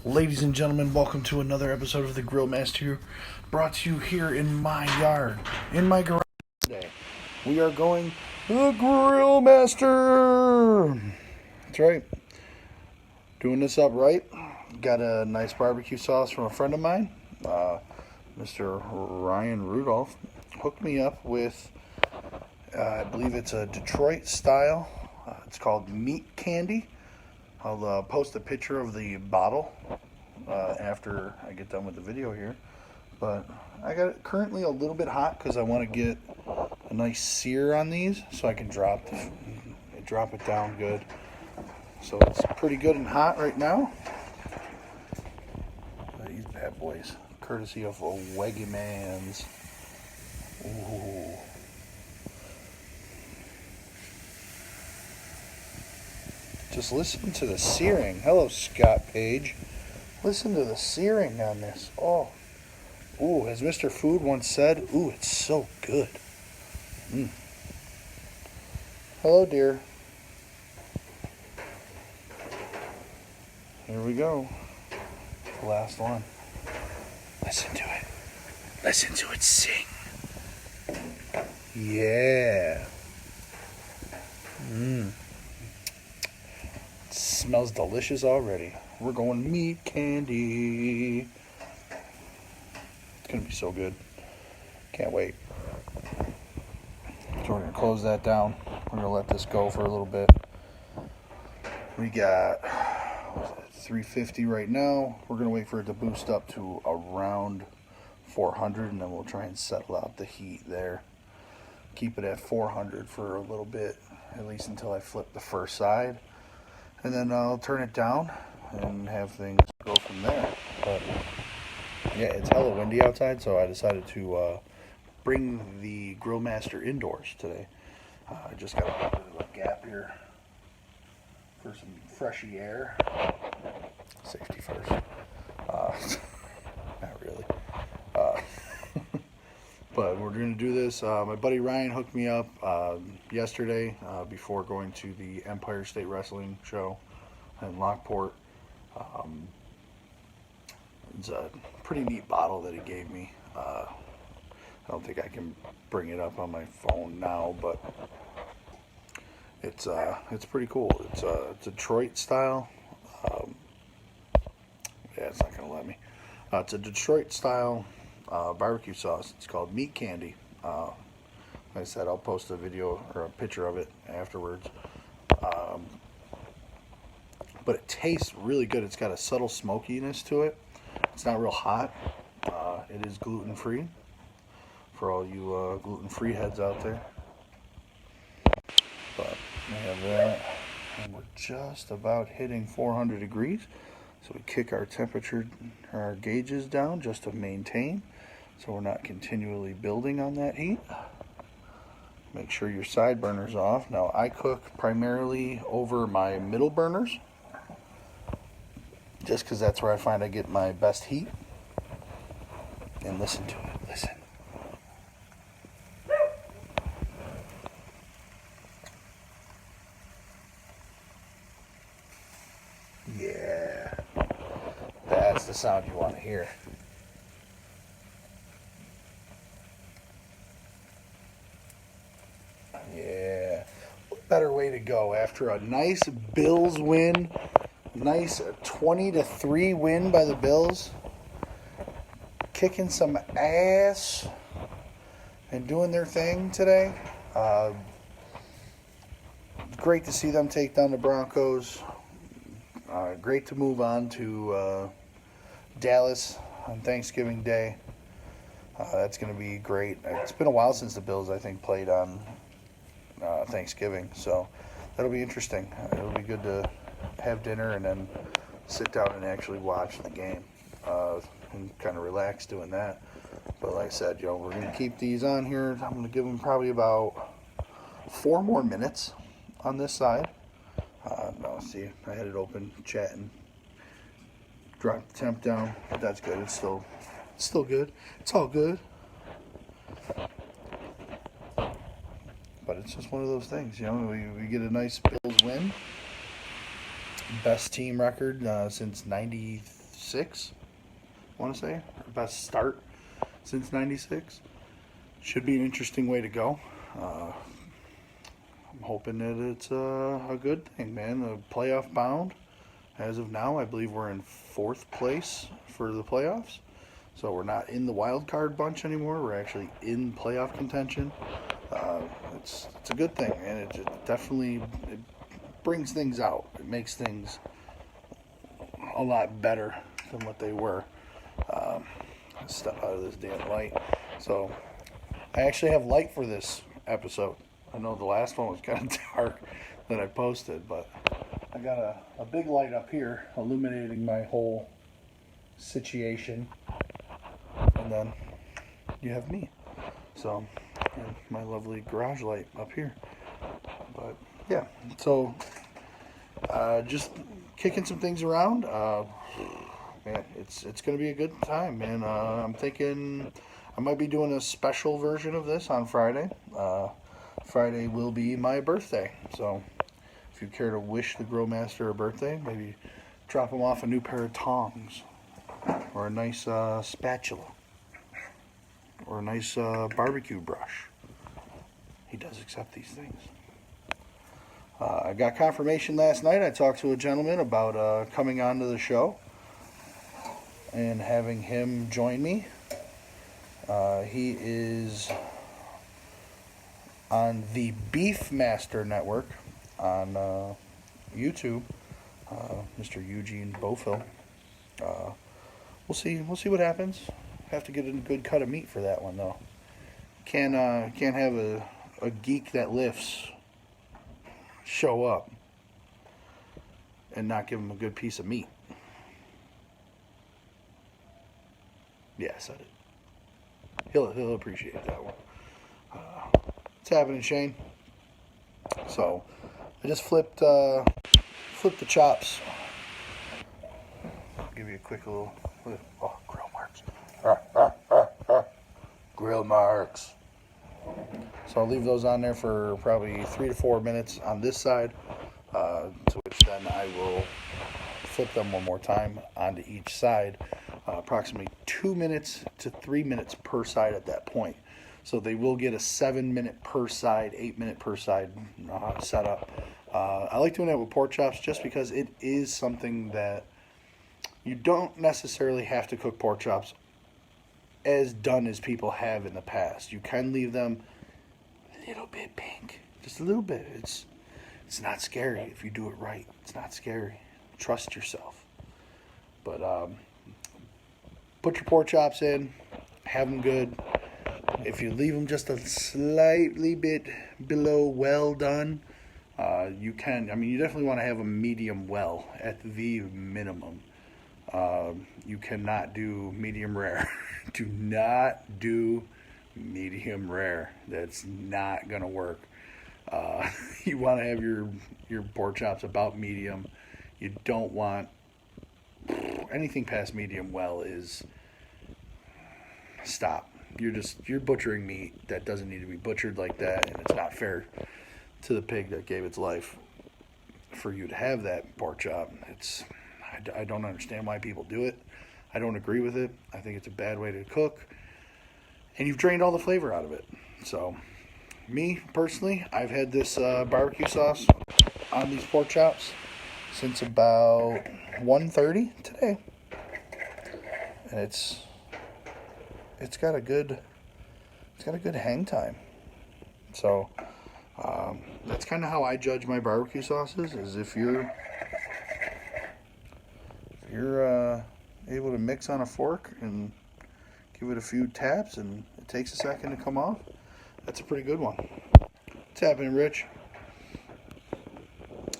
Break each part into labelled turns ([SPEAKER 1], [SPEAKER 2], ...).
[SPEAKER 1] Ladies and gentlemen, welcome to another episode of the Grill Master, brought to you here in my yard, in my garage today. We are going the Grill Master. That's right. Doing this up right. Got a nice barbecue sauce from a friend of mine, Mr. Ryan Rudolph. Hooked me up with, I believe it's a Detroit style. It's called Meat Candy. I'll post a picture of the bottle after I get done with the video here. But I got it currently a little bit hot because I want to get a nice sear on these so I can drop it down good. So it's pretty good and hot right now. These bad boys, courtesy of Wegmans. Ooh. Just listen to the searing. Hello, Scott Page. Listen to the searing on this. Oh. Ooh, as Mr. Food once said, ooh, it's so good. Hello, dear. Here we go. The last one. Listen to it. Listen to it sing. Yeah. Smells delicious already. We're going meat candy. It's gonna be so good. Can't wait. So we're gonna close that down. We're gonna let this go for a little bit. We got 350 right now. We're gonna wait for it to boost up to around 400, and then we'll try and settle out the heat there. Keep it at 400 for a little bit, at least until I flip the first side. And then I'll turn it down and have things go from there. But yeah, it's hella windy outside, so I decided to bring the Grill Master indoors today. I just got a bit of a gap here for some freshy air. Safety first. Not really. But we're going to do this. My buddy Ryan hooked me up yesterday before going to the Empire State Wrestling show in Lockport. It's a pretty neat bottle that he gave me. I don't think I can bring it up on my phone now, but it's pretty cool. It's a Detroit style. Yeah, it's not going to let me. It's a Detroit style barbecue sauce. It's called Meat Candy. Like I said, I'll post a video or a picture of it afterwards. But it tastes really good. It's got a subtle smokiness to it. It's not real hot. It is gluten-free for all you gluten-free heads out there. But we have that. And we're just about hitting 400 degrees. So we kick our temperature, our gauges down just to maintain. So we're not continually building on that heat. Make sure your side burner's off. Now I cook primarily over my middle burners, just because that's where I find I get my best heat. And listen to it, listen. Yeah, that's the sound you want to hear. Yeah, what better way to go after a nice Bills win, nice 20-3 win by the Bills, kicking some ass and doing their thing today. Great to see them take down the Broncos. Great to move on to Dallas on Thanksgiving Day. That's going to be great. It's been a while since the Bills, I think, played on Thanksgiving, so that'll be interesting. It'll be good to have dinner and then sit down and actually watch the game and kind of relax doing that. But like I said, we're going to keep these on here. I'm going to give them probably about 4 more minutes on this side. No, see, I had it open, chatting, dropped the temp down, but that's good. It's still good. It's all good. But it's just one of those things, we get a nice Bills win. Best team record since 93. 96, I want to say. Best start since 96. Should be an interesting way to go. I'm hoping that it's a good thing, man. A playoff bound. As of now, I believe we're in 4th place for the playoffs. So we're not in the wild card bunch anymore. We're actually in playoff contention. It's a good thing, and it definitely brings things out. It makes things a lot better than what they were. Step out of this damn light. So I actually have light for this episode. I know the last one was kind of dark that I posted, but I got a big light up here illuminating my whole situation. And then you have me. So, and my lovely garage light up here. But yeah, so just kicking some things around. Man, it's going to be a good time, man. I'm thinking I might be doing a special version of this on Friday. Friday will be my birthday, so if you care to wish the Grill Master a birthday, maybe drop him off a new pair of tongs, or a nice spatula, or a nice barbecue brush. He does accept these things. I got confirmation last night. I talked to a gentleman about coming onto the show and having him join me. He is on the Beef Master Network on YouTube, Mr. Eugene Bofill. We'll see what happens. Have to get a good cut of meat for that one though. Can't have a geek that lifts show up and not give him a good piece of meat. Yeah, I said it. He'll appreciate that one. What's happening, Shane? So, I just flipped the chops. I'll give you a quick little. Oh, grill marks. Grill marks. So I'll leave those on there for probably 3 to 4 minutes on this side. To which then I will flip them one more time onto each side. Approximately 2 minutes to 3 minutes per side at that point. So they will get a 7-minute per side, 8-minute per side setup. I like doing that with pork chops just because it is something that you don't necessarily have to cook pork chops as done as people have in the past. You can leave them a little bit pink, just a little bit. It's not scary if you do it right. It's not scary. Trust yourself. But put your pork chops in, have them good. If you leave them just a slightly bit below well done, you can. I mean, you definitely want to have a medium well at the minimum. You cannot do medium rare. Do not do medium rare. That's not gonna work. You want to have your pork chops about medium. You don't want anything past medium well is stop. You're butchering meat that doesn't need to be butchered like that, and it's not fair to the pig that gave its life for you to have that pork chop. I don't understand why people do it. I don't agree with it. I think it's a bad way to cook, and you've drained all the flavor out of it. So, me personally, I've had this barbecue sauce on these pork chops since about 1:30 today, and it's got a good hang time. So that's kind of how I judge my barbecue sauces. Is if you're able to mix on a fork and give it a few taps and it takes a second to come off, that's a pretty good one. What's happening, Rich?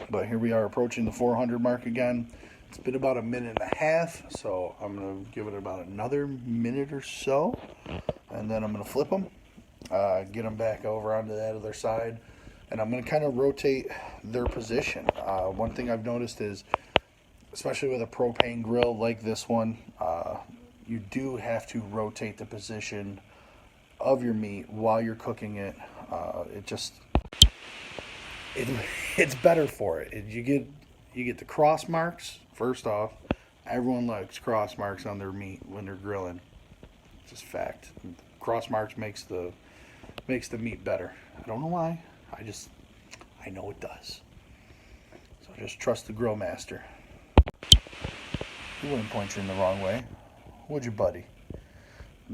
[SPEAKER 1] But here we are approaching the 400 mark again. It's been about a minute and a half, so I'm going to give it about another minute or so, and then I'm going to flip them, get them back over onto that other side, and I'm going to kind of rotate their position. One thing I've noticed is, especially with a propane grill like this one, you do have to rotate the position of your meat while you're cooking it. It's better for it. You get the cross marks first off Everyone likes cross marks on their meat when they're grilling. It's just fact. Cross marks makes the meat better. I don't know why. I know it does. So just trust the grill master. He wouldn't point you in the wrong way, would you, buddy?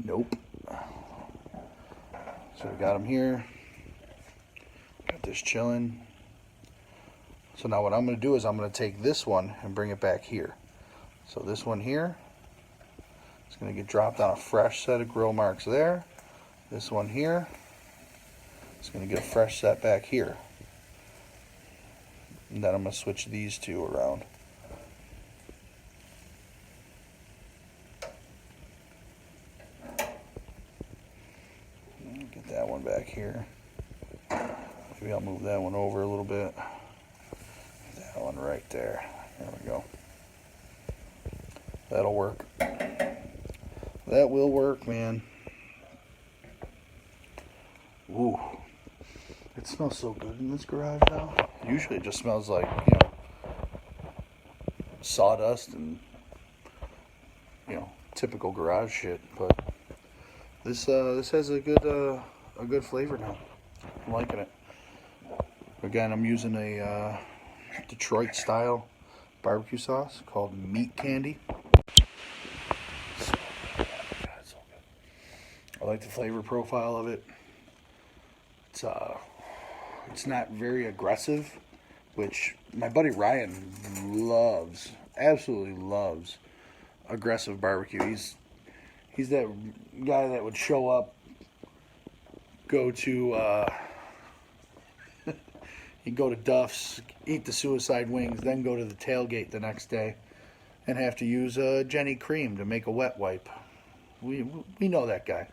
[SPEAKER 1] Nope. So we got him here. Got this chilling. So now what I'm going to do is I'm going to take this one and bring it back here. So this one here is going to get dropped on a fresh set of grill marks there. This one here is going to get a fresh set back here. And then I'm going to switch these two around. Get that one back here. Maybe I'll move that one over a little bit. That one right there. There we go. That'll work. That will work, man. Ooh. It smells so good in this garage now. Usually it just smells like, sawdust and, typical garage shit. But this has a good flavor now. I'm liking it. Again, I'm using a Detroit style barbecue sauce called Meat Candy. So, God, so good. I like the flavor profile of it. It's not very aggressive, which my buddy Ryan absolutely loves aggressive barbecue. He's that guy that would show up, go to he'd go to Duff's, eat the suicide wings, then go to the tailgate the next day and have to use Jenny Cream to make a wet wipe. We know that guy.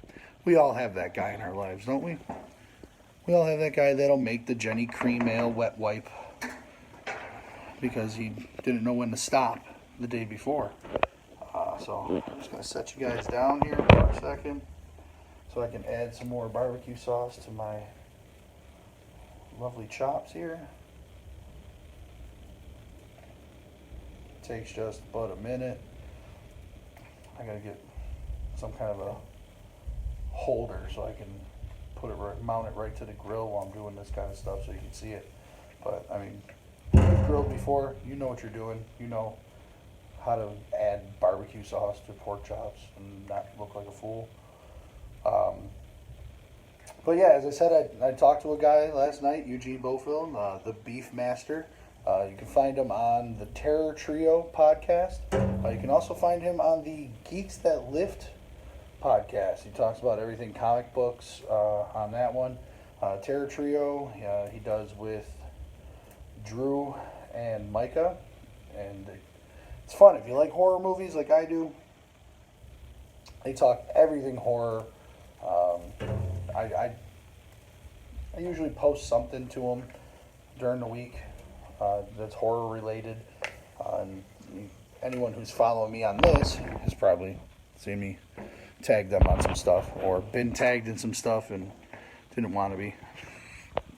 [SPEAKER 1] We all have that guy in our lives, don't we? We all have that guy that'll make the Jenny Cream Ale wet wipe because he didn't know when to stop the day before. So I'm just going to set you guys down here for a second so I can add some more barbecue sauce to my lovely chops here. Takes just about a minute. I gotta get some kind of a holder so I can mount it right to the grill while I'm doing this kind of stuff so you can see it. But I mean, you've grilled before, you know what you're doing. You know how to add barbecue sauce to pork chops and not look like a fool. But yeah, as I said, I talked to a guy last night, Eugene Beaufil, the Beef Master. You can find him on the Terror Trio podcast. You can also find him on the Geeks That Lift podcast. He talks about everything comic books on that one. Terror Trio, he does with Drew and Micah. And it's fun. If you like horror movies like I do, they talk everything horror. I usually post something to them during the week that's horror related. And anyone who's following me on this has probably seen me tag them on some stuff or been tagged in some stuff and didn't want to be.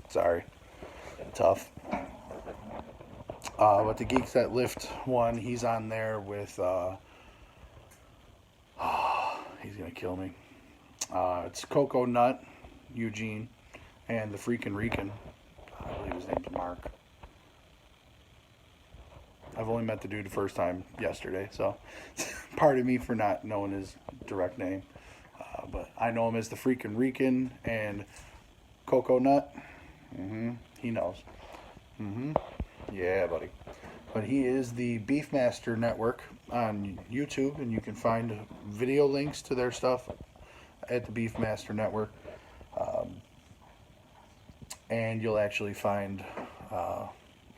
[SPEAKER 1] Sorry. Tough. But the Geeks That Lift one, he's on there with, he's going to kill me. It's Coco Nut, Eugene, and the Freakin' Rican. I believe his name's Mark. I've only met the dude the first time yesterday, so pardon me for not knowing his direct name. But I know him as the Freakin' Rican and Coco Nut. He knows. Yeah, buddy. But he is the Beefmaster Network on YouTube, and you can find video links to their stuff at the Beefmaster Network. And you'll actually find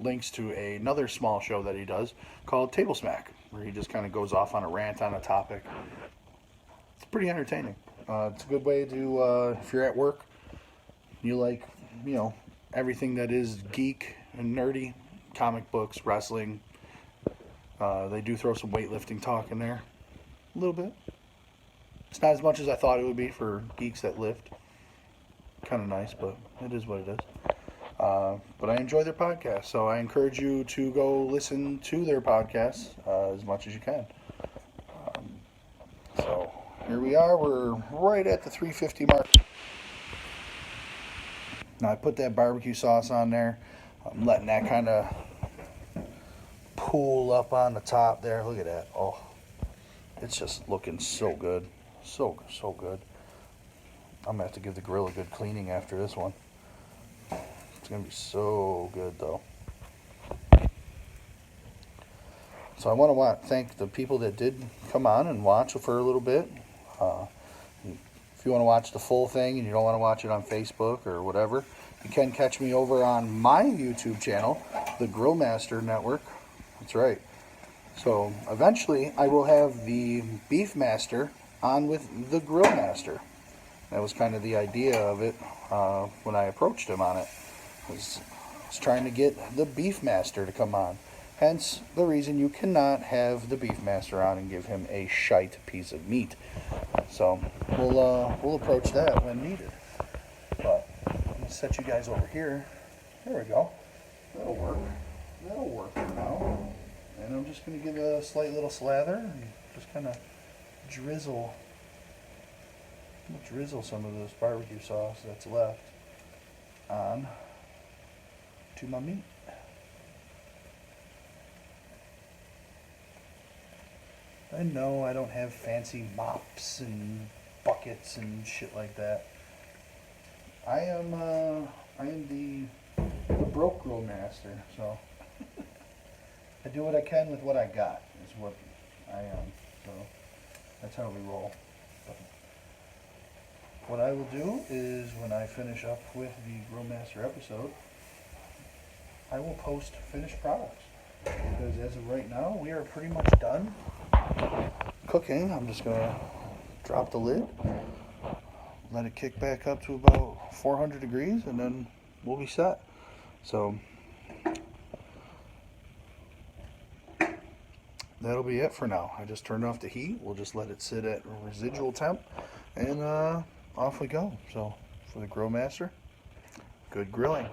[SPEAKER 1] links to another small show that he does called Table Smack, where he just kind of goes off on a rant on a topic. It's pretty entertaining. It's a good way to, if you're at work, you like, everything that is geek and nerdy, comic books, wrestling. They do throw some weightlifting talk in there. A little bit. It's not as much as I thought it would be for Geeks That Lift. Kind of nice, but it is what it is. But I enjoy their podcast, so I encourage you to go listen to their podcasts as much as you can. So here we are. We're right at the 350 mark. Now I put that barbecue sauce on there. I'm letting that kind of pool up on the top there. Look at that. Oh, it's just looking so good. So good. I'm going to have to give the grill a good cleaning after this one. It's going to be so good, though. So I want to thank the people that did come on and watch for a little bit. If you want to watch the full thing and you don't want to watch it on Facebook or whatever, you can catch me over on my YouTube channel, the Grill Master Network. That's right. So eventually I will have the Beef Master on with the Grill Master. That was kind of the idea of it when I approached him on it. I was trying to get the Beef Master to come on. Hence the reason you cannot have the Beef Master on and give him a shite piece of meat. So we'll approach that when needed. But I'm going to set you guys over here. There we go. That'll work. That'll work for now. And I'm just going to give a slight little slather and just kind of drizzle some of this barbecue sauce that's left on to my meat. I know I don't have fancy mops and buckets and shit like that. I am the broke grill master, so I do what I can with what I got, is what I am. So that's how we roll. But what I will do is when I finish up with the Grill Master episode, I will post finished products. Because as of right now, we are pretty much done cooking. I'm just going to drop the lid, let it kick back up to about 400 degrees, and then we'll be set. So that'll be it for now. I just turned off the heat. We'll just let it sit at residual temp, and off we go. So for the Grill Master, good grilling.